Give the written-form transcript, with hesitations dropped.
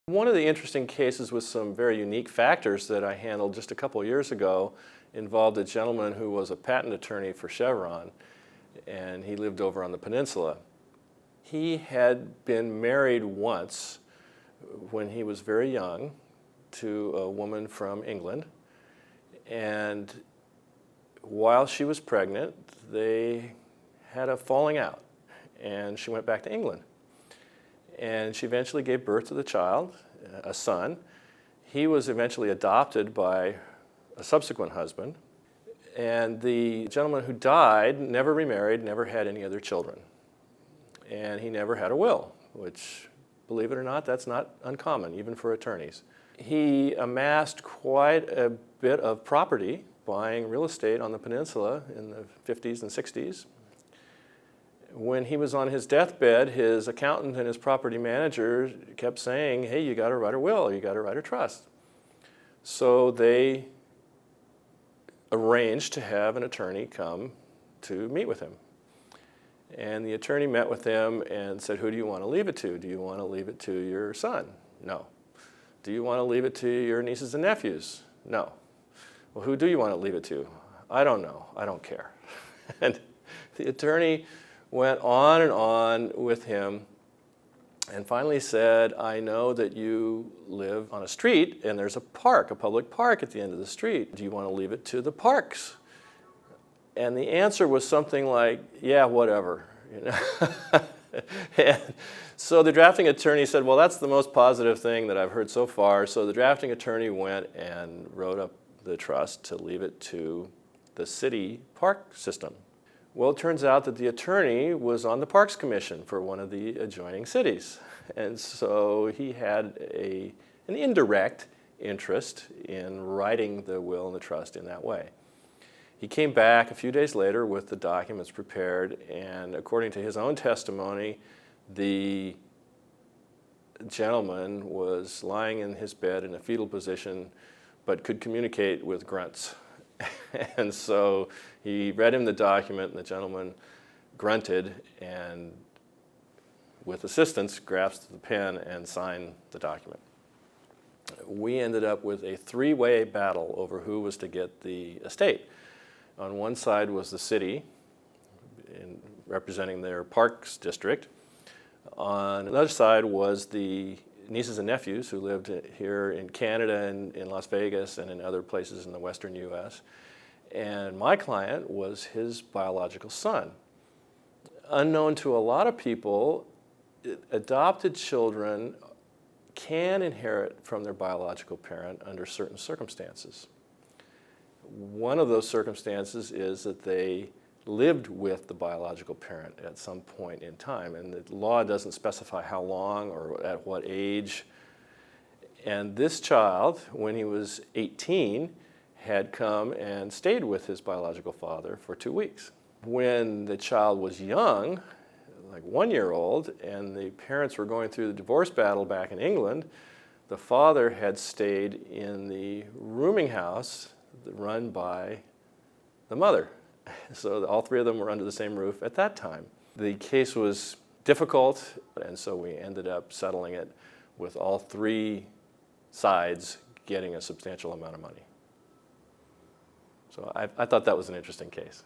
One of the interesting cases with some very unique factors that I handled just a couple of years ago involved a gentleman who was a patent attorney for Chevron, and he lived over on the peninsula. He had been married once when he was very young to a woman from England, and while she was pregnant, they had a falling out, and she went back to England. And she eventually gave birth to the child, a son. He was eventually adopted by a subsequent husband. And the gentleman who died never remarried, never had any other children. And he never had a will, which, believe it or not, that's not uncommon, even for attorneys. He amassed quite a bit of property buying real estate on the peninsula in the 50s and 60s. When he was on his deathbed, his accountant and his property manager kept saying, hey, you got to write a will, you got to write a trust. So they arranged to have an attorney come to meet with him. And the attorney met with him and said, who do you want to leave it to? Do you want to leave it to your son? No. Do you want to leave it to your nieces and nephews? No. Well, who do you want to leave it to? I don't know. I don't care. And the attorney went on with him and finally said, I know that you live on a street and there's a park, a public park at the end of the street. Do you want to leave it to the parks? And the answer was something like, yeah, whatever. You know? And so the drafting attorney said, well, that's the most positive thing that I've heard so far. So the drafting attorney went and wrote up the trust to leave it to the city park system. Well, it turns out that the attorney was on the Parks Commission for one of the adjoining cities. And so he had an indirect interest in writing the will and the trust in that way. He came back a few days later with the documents prepared, and according to his own testimony, the gentleman was lying in his bed in a fetal position but could communicate with grunts. And so he read him the document, and the gentleman grunted and, with assistance, grasped the pen and signed the document. We ended up with a three-way battle over who was to get the estate. On one side was the city, representing their parks district. On the other side was the nieces and nephews who lived here in Canada and in Las Vegas and in other places in the western U.S. And my client was his biological son. Unknown to a lot of people, adopted children can inherit from their biological parent under certain circumstances. One of those circumstances is that they lived with the biological parent at some point in time, and the law doesn't specify how long or at what age. And this child, when he was 18, had come and stayed with his biological father for 2 weeks. When the child was young, like 1 year old, and the parents were going through the divorce battle back in England, the father had stayed in the rooming house run by the mother. So all three of them were under the same roof at that time. The case was difficult, and so we ended up settling it with all three sides getting a substantial amount of money. So I thought that was an interesting case.